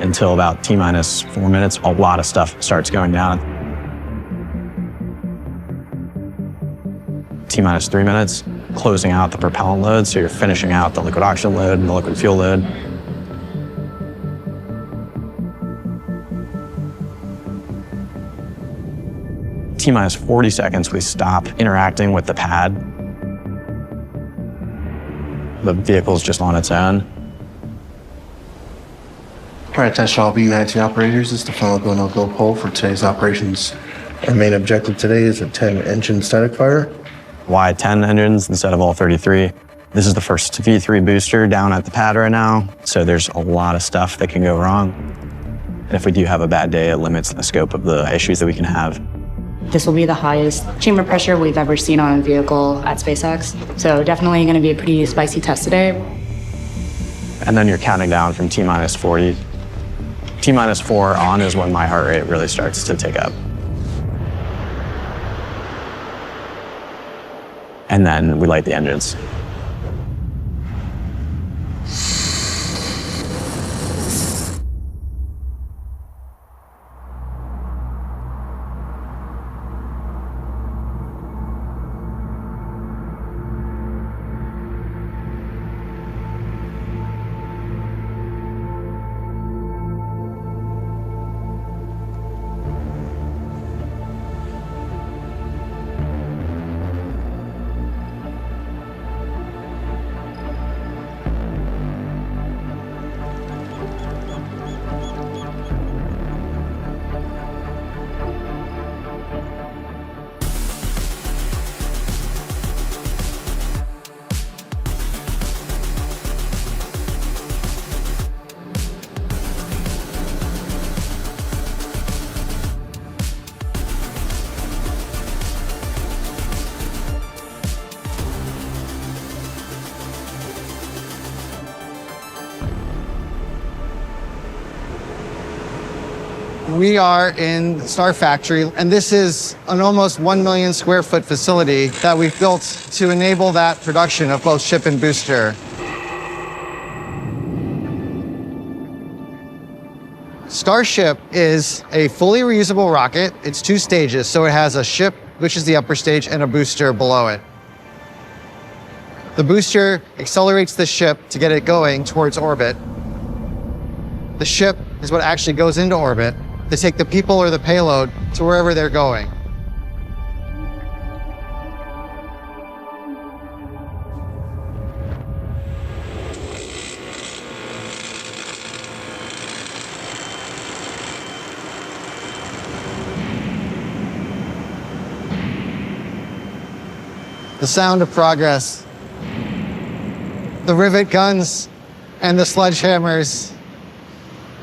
until about T-minus 4 minutes, a lot of stuff starts going down. T-minus 3 minutes, closing out the propellant load, so you're finishing out the liquid oxygen load and the liquid fuel load. T-minus 40 seconds, we stop interacting with the pad. The vehicle's just on its own. All right, attention all B-19 operators. This is the final go, no-go poll for today's operations. Our main objective today is a 10-engine static fire. Why 10 engines instead of all 33? This is the first V3 booster down at the pad right now, so there's a lot of stuff that can go wrong. And if we do have a bad day, it limits the scope of the issues that we can have. This will be the highest chamber pressure we've ever seen on a vehicle at SpaceX, so definitely going to be a pretty spicy test today. And then you're counting down from T-minus 40. T-minus 4 on is when my heart rate really starts to tick up. And then we light the engines. We are in Star Factory, and this is an almost 1 million square foot facility that we've built to enable that production of both ship and booster. Starship is a fully reusable rocket. It's 2 stages, so it has a ship, which is the upper stage, and a booster below it. The booster accelerates the ship to get it going towards orbit. The ship is what actually goes into orbit to take the people or the payload to wherever they're going. The sound of progress. The rivet guns and the sledgehammers.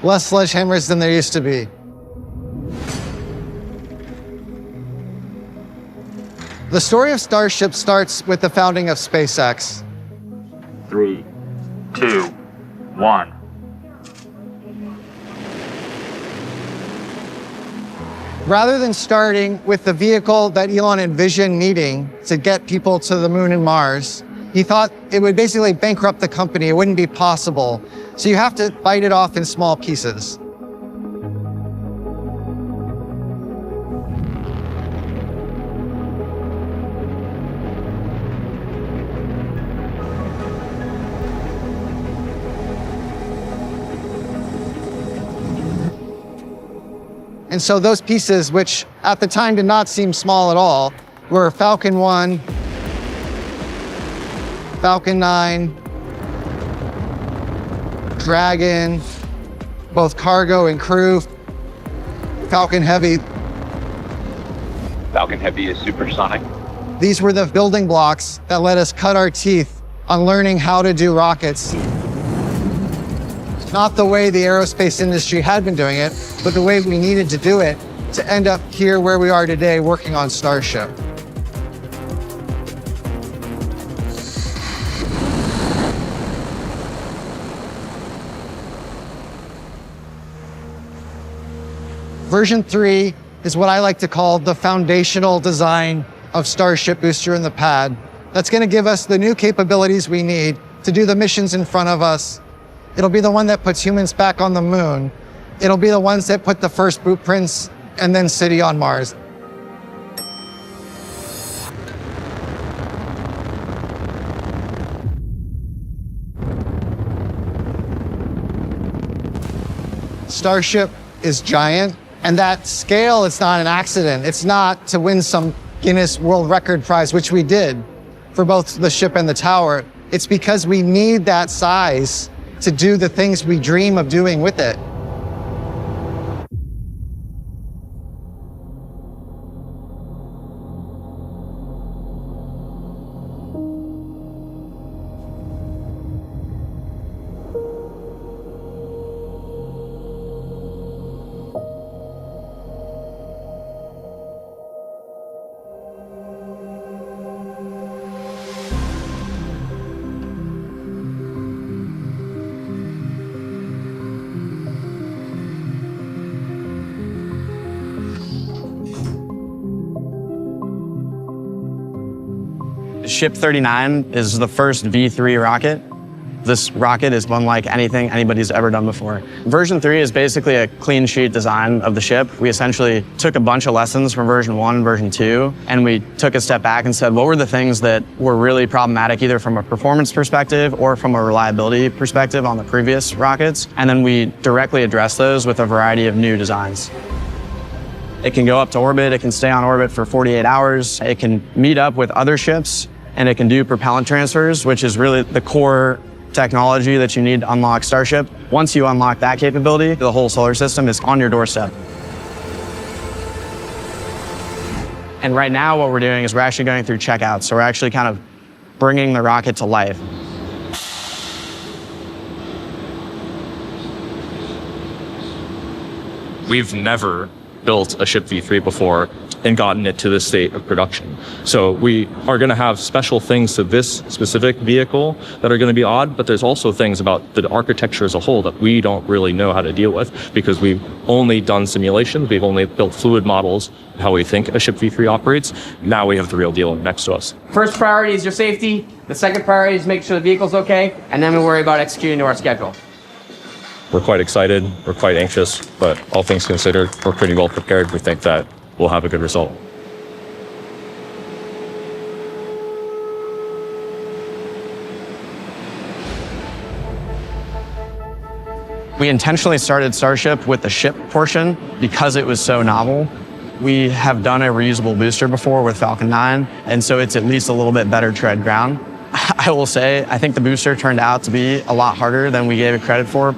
Less sledgehammers than there used to be. The story of Starship starts with the founding of SpaceX. 3, 2, 1. Rather than starting with the vehicle that Elon envisioned needing to get people to the moon and Mars, he thought it would basically bankrupt the company. It wouldn't be possible. So you have to bite it off in small pieces. And so those pieces, which at the time did not seem small at all, were Falcon 1, Falcon 9, Dragon, both cargo and crew, Falcon Heavy. Falcon Heavy is supersonic. These were the building blocks that let us cut our teeth on learning how to do rockets. Not the way the aerospace industry had been doing it, but the way we needed to do it to end up here where we are today working on Starship. Version 3 is what I like to call the foundational design of Starship booster and the pad. That's going to give us the new capabilities we need to do the missions in front of us. It'll be the one that puts humans back on the moon, It'll be the ones that put the first blueprints and then city on Mars. Starship is giant, and that scale is not an accident. It's not to win some Guinness World Record prize, which we did for both the ship and the tower. It's because we need that size to do the things we dream of doing with it. Ship 39 is the first V3 rocket. This rocket is unlike anything anybody's ever done before. Version 3 is basically a clean sheet design of the ship. We essentially took a bunch of lessons from version 1 and version 2, and we took a step back and said, what were the things that were really problematic, either from a performance perspective or from a reliability perspective on the previous rockets? And then we directly addressed those with a variety of new designs. It can go up to orbit, it can stay on orbit for 48 hours, it can meet up with other ships, and it can do propellant transfers, which is really the core technology that you need to unlock Starship. Once you unlock that capability, the whole solar system is on your doorstep. And right now what we're doing is we're actually going through checkouts. So we're actually kind of bringing the rocket to life. We've never built a ship V3 before and gotten it to this state of production. So we are going to have special things to this specific vehicle that are going to be odd, but there's also things about the architecture as a whole that we don't really know how to deal with because we've only done simulations, we've only built fluid models of how we think a ship V3 operates. Now we have the real deal next to us. First priority is your safety. The second priority is make sure the vehicle's okay, and then we worry about executing to our schedule. We're quite excited, we're quite anxious, but all things considered, we're pretty well prepared. We think that we'll have a good result. We intentionally started Starship with the ship portion because it was so novel. We have done a reusable booster before with Falcon 9, and so it's at least a little bit better tread ground. I will say, I think the booster turned out to be a lot harder than we gave it credit for.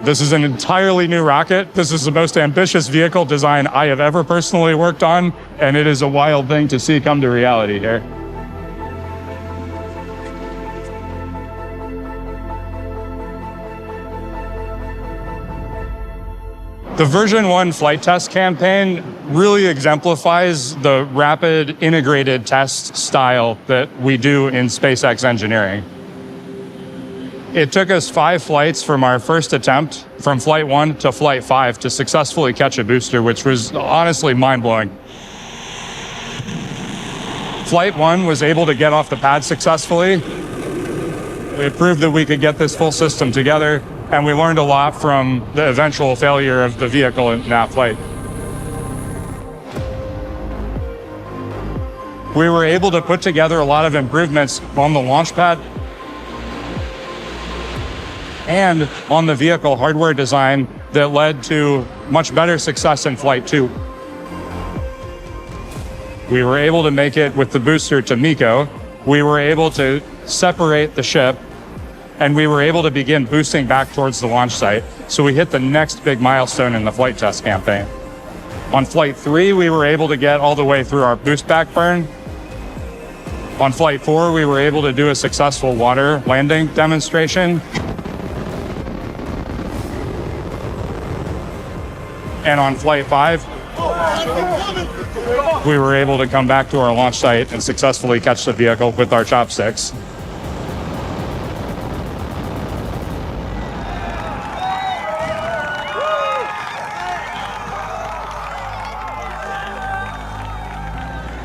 This is an entirely new rocket. This is the most ambitious vehicle design I have ever personally worked on, and it is a wild thing to see come to reality here. The version 1 flight test campaign really exemplifies the rapid integrated test style that we do in SpaceX engineering. It took us 5 flights from our first attempt, from flight 1 to flight 5, to successfully catch a booster, which was honestly mind-blowing. Flight 1 was able to get off the pad successfully. It proved that we could get this full system together, and we learned a lot from the eventual failure of the vehicle in that flight. We were able to put together a lot of improvements on the launch pad and on the vehicle hardware design that led to much better success in Flight 2. We were able to make it with the booster to MECO. We were able to separate the ship, and we were able to begin boosting back towards the launch site. So we hit the next big milestone in the flight test campaign. On Flight 3, we were able to get all the way through our boost back burn. On Flight 4, we were able to do a successful water landing demonstration. And on Flight 5, we were able to come back to our launch site and successfully catch the vehicle with our chopsticks.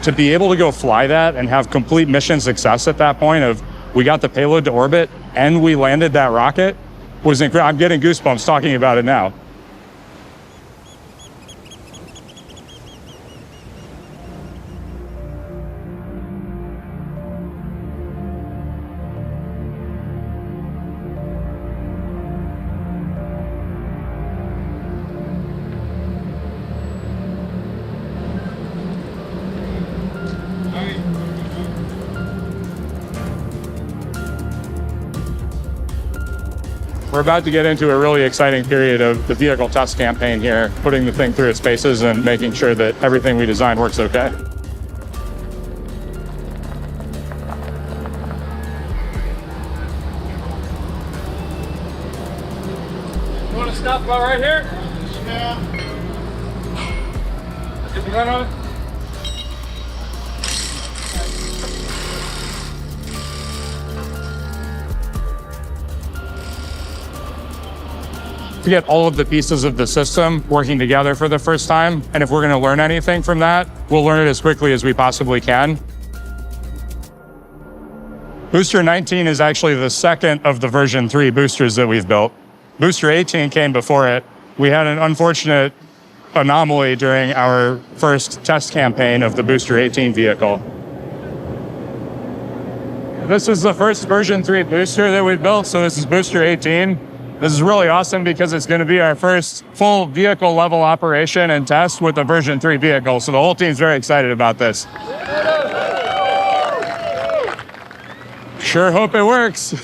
to be able to go fly that and have complete mission success at that point of we got the payload to orbit and we landed that rocket was incredible. I'm getting goosebumps talking about it now. We're about to get into a really exciting period of the vehicle test campaign here, putting the thing through its paces and making sure that everything we designed works okay. You want to stop about right here? Yeah. Get the gun on it. To get all of the pieces of the system working together for the first time. And if we're going to learn anything from that, we'll learn it as quickly as we possibly can. Booster 19 is actually the second of the version 3 boosters that we've built. Booster 18 came before it. We had an unfortunate anomaly during our first test campaign of the Booster 18 vehicle. This is the first version 3 booster that we built, so this is Booster 18. This is really awesome because it's going to be our first full vehicle level operation and test with a version 3 vehicle. So the whole team's very excited about this. Sure hope it works.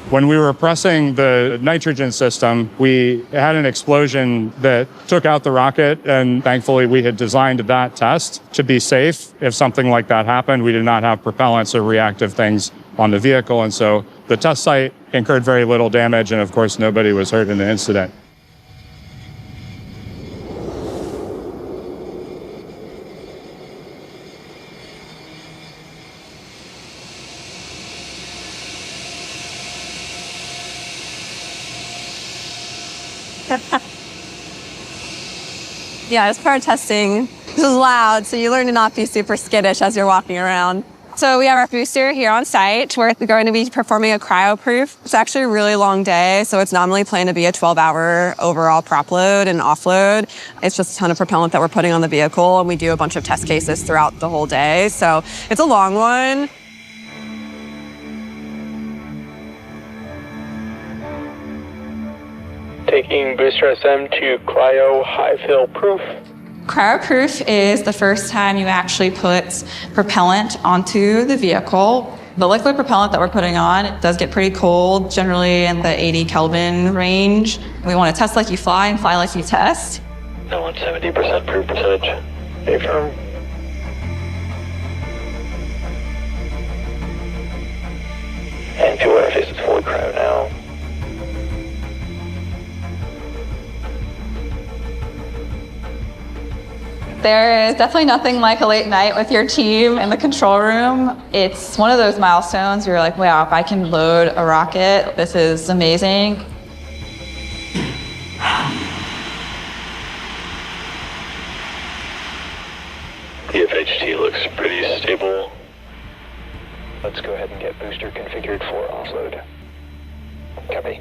When we were pressing the nitrogen system, we had an explosion that took out the rocket, and thankfully we had designed that test to be safe. If something like that happened, we did not have propellants or reactive things on the vehicle, and so the test site incurred very little damage, and of course nobody was hurt in the incident. Yeah, as part of testing, this is loud, so you learn to not be super skittish as you're walking around. So we have our booster here on site. We're going to be performing a cryo-proof. It's actually a really long day, so it's nominally planned to be a 12-hour overall prop load and offload. It's just a ton of propellant that we're putting on the vehicle, and we do a bunch of test cases throughout the whole day. So it's a long one. Taking booster SM to cryo high fill proof. Cryo-proof is the first time you actually put propellant onto the vehicle. The liquid propellant that we're putting on, it does get pretty cold, generally in the 80 Kelvin range. We want to test like you fly and fly like you test. I want 70% proof percentage. Stay firm. And fuel interface is fully cryo now. There is definitely nothing like a late night with your team in the control room. It's one of those milestones where you're like, wow, if I can load a rocket, this is amazing. The FHT looks pretty stable. Let's go ahead and get booster configured for offload. Copy.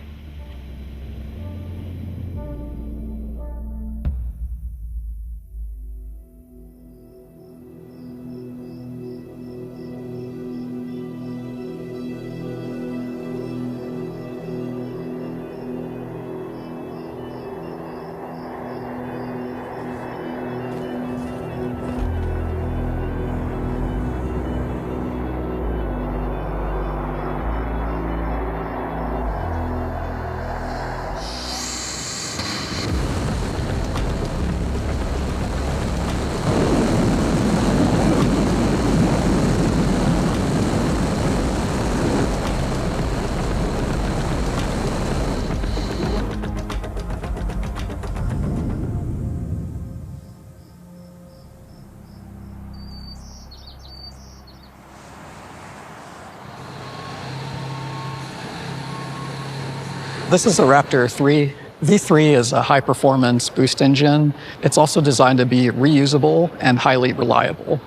This is a Raptor 3. V3 is a high-performance boost engine. It's also designed to be reusable and highly reliable.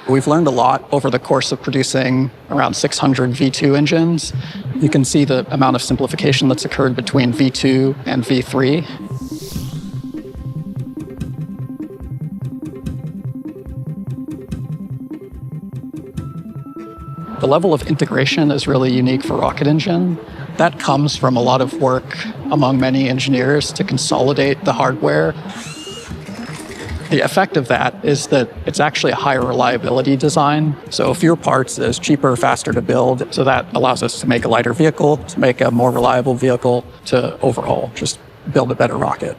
We've learned a lot over the course of producing around 600 V2 engines. You can see the amount of simplification that's occurred between V2 and V3. The level of integration is really unique for Rocket Engine. That comes from a lot of work among many engineers to consolidate the hardware. The effect of that is that it's actually a higher reliability design. So fewer parts is cheaper, faster to build. So that allows us to make a lighter vehicle, to make a more reliable vehicle, to overall just build a better rocket.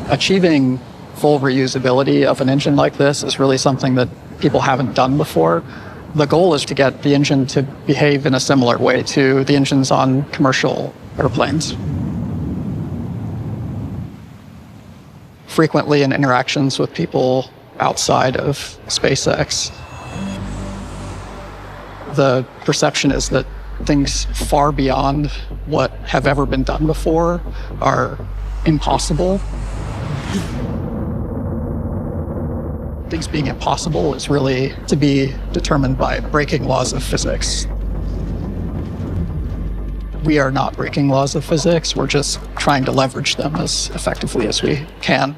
Achieving full reusability of an engine like this is really something that people haven't done before. The goal is to get the engine to behave in a similar way to the engines on commercial airplanes. Frequently in interactions with people outside of SpaceX, the perception is that things far beyond what have ever been done before are impossible. Things being impossible is really to be determined by breaking laws of physics. We are not breaking laws of physics, we're just trying to leverage them as effectively as we can.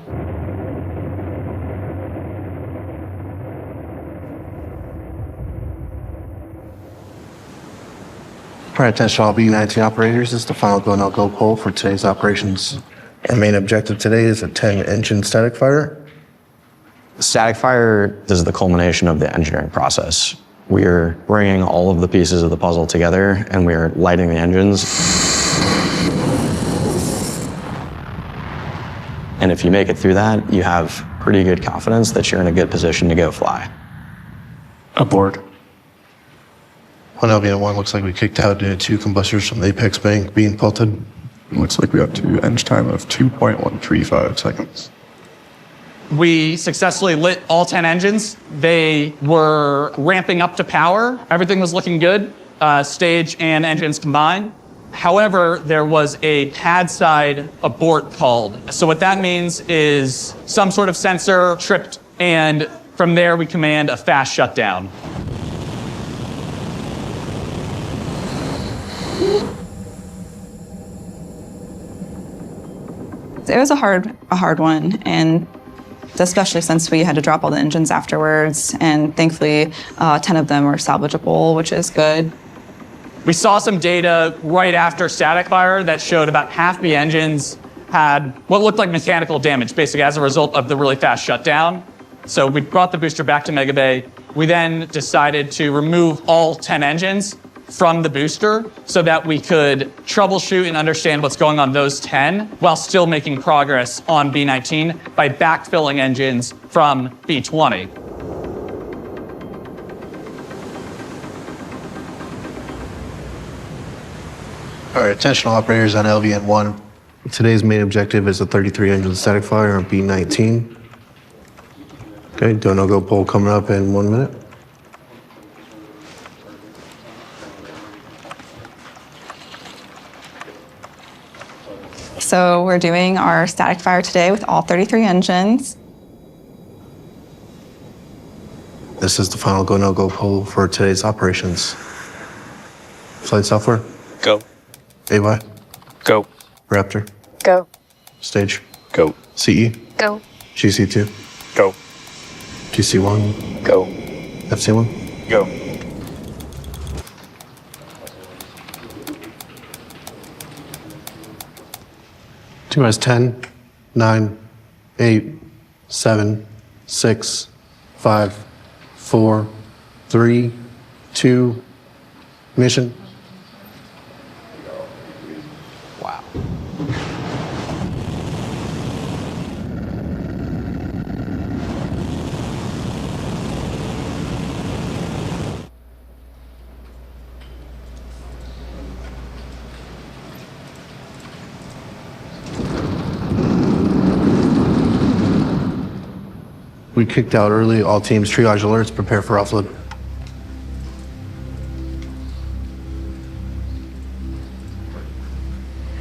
All right, attention all B-19 operators. This is the final go, no-go poll for today's operations. Our main objective today is a 10-engine static fire. Static fire is the culmination of the engineering process. We are bringing all of the pieces of the puzzle together and we are lighting the engines. And if you make it through that, you have pretty good confidence that you're in a good position to go fly. Aboard. On LVN1, looks like we kicked out due to 2 combustors from the apex bank being pelted. Looks like we have to engine time of 2.135 seconds. We successfully lit all 10 engines. They were ramping up to power. Everything was looking good, stage and engines combined. However, there was a pad side abort called. So what that means is some sort of sensor tripped, and from there we command a fast shutdown. It was a hard one, and especially since we had to drop all the engines afterwards, and thankfully 10 of them were salvageable, which is good. We saw some data right after static fire that showed about half the engines had what looked like mechanical damage, basically as a result of the really fast shutdown. So we brought the booster back to Mega Bay. We then decided to remove all 10 engines from the booster so that we could troubleshoot and understand what's going on those 10 while still making progress on B-19 by backfilling engines from B-20. All right, attention all operators on LVN1. Today's main objective is a 33-engine static fire on B-19. Okay, do no-go poll coming up in 1 minute. So we're doing our static fire today with all 33 engines. This is the final go, no-go poll for today's operations. Flight software? Go. AY? Go. Raptor? Go. Stage? Go. CE? Go. GC2? Go. GC1? Go. FC1? Go. T-minus 10, 9, 8, 7, 6, 5, 4, 3, 2, mission. Wow. We We kicked out early. All teams triage alerts, prepare for offload.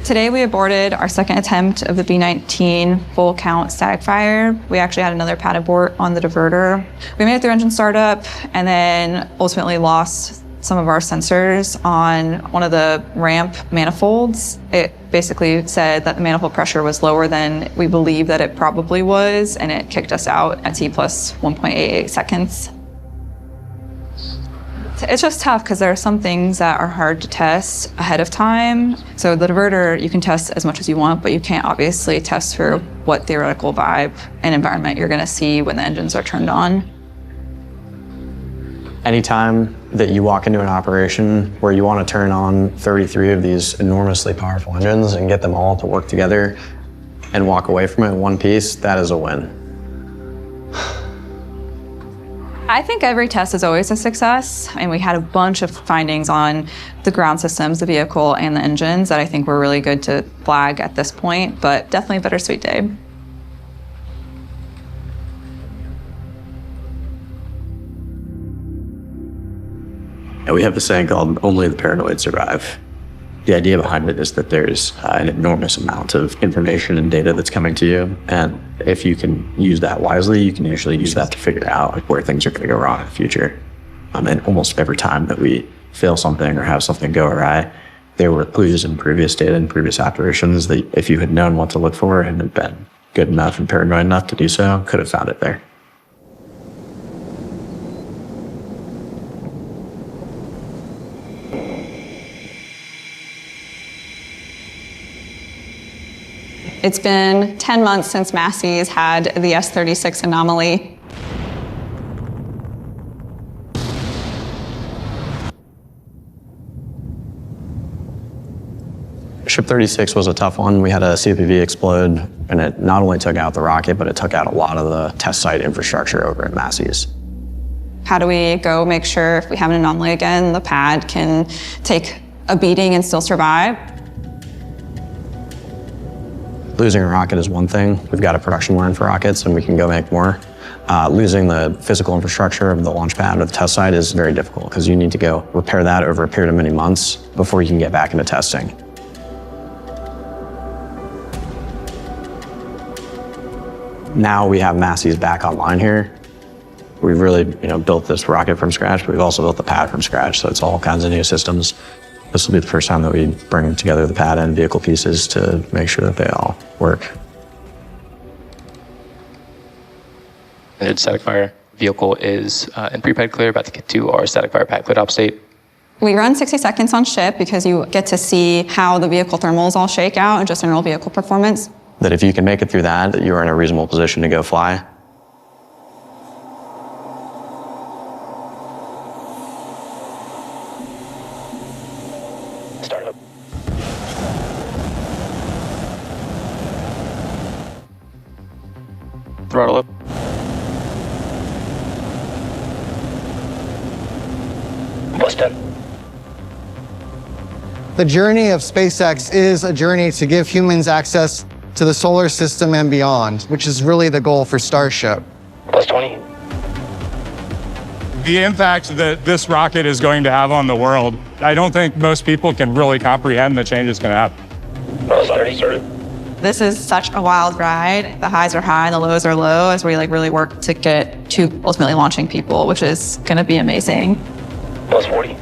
Today we aborted our second attempt of the B-19 full count static fire. We actually had another pad abort on the diverter. We made it through engine startup and then ultimately lost some of our sensors on one of the ramp manifolds. It basically said that the manifold pressure was lower than we believe that it probably was, and it kicked us out at T plus 1.88 seconds. It's just tough because there are some things that are hard to test ahead of time. So the diverter, you can test as much as you want, but you can't obviously test for what theoretical vibe and environment you're gonna see when the engines are turned on. Anytime that you walk into an operation where you want to turn on 33 of these enormously powerful engines and get them all to work together and walk away from it in one piece, that is a win. I think every test is always a success, and we had a bunch of findings on the ground systems, the vehicle, and the engines that I think were really good to flag at this point, but definitely a bittersweet day. And we have this saying called "only the paranoid survive." The idea behind it is that there's an enormous amount of information and data that's coming to you. And if you can use that wisely, you can usually use that to figure out where things are going to go wrong in the future. And almost every time that we fail something or have something go awry, there were clues in previous data and previous operations that if you had known what to look for and had been good enough and paranoid enough to do so, could have found it there. It's been 10 months since Massey's had the S-36 anomaly. Ship 36 was a tough one. We had a COPV explode, and it not only took out the rocket, but it took out a lot of the test site infrastructure over at Massey's. How do we go make sure if we have an anomaly again, the pad can take a beating and still survive? Losing a rocket is one thing. We've got a production line for rockets and we can go make more. Losing the physical infrastructure of the launch pad or the test site is very difficult because you need to go repair that over a period of many months before you can get back into testing. Now we have Massey's back online here. We've really built this rocket from scratch, but we've also built the pad from scratch, so it's all kinds of new systems. This will be the first time that we bring together the pad and vehicle pieces to make sure that they all work. The static fire vehicle is in pre-pad clear, about to get to our static fire pad cleared op state. We run 60 seconds on ship because you get to see how the vehicle thermals all shake out and just general vehicle performance. That if you can make it through that you're in a reasonable position to go fly. Startup. Throttle up. Plus 10. The journey of SpaceX is a journey to give humans access to the solar system and beyond, which is really the goal for Starship. Plus 20. The impact that this rocket is going to have on the world, I don't think most people can really comprehend the change it's going to have. Plus 30. This is such a wild ride. The highs are high and the lows are low as we really work to get to ultimately launching people, which is going to be amazing. Plus 40.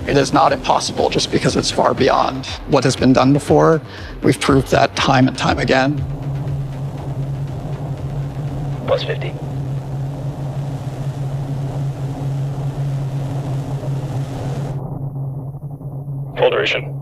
It is not impossible just because it's far beyond what has been done before. We've proved that time and time again. Plus 50. Full duration.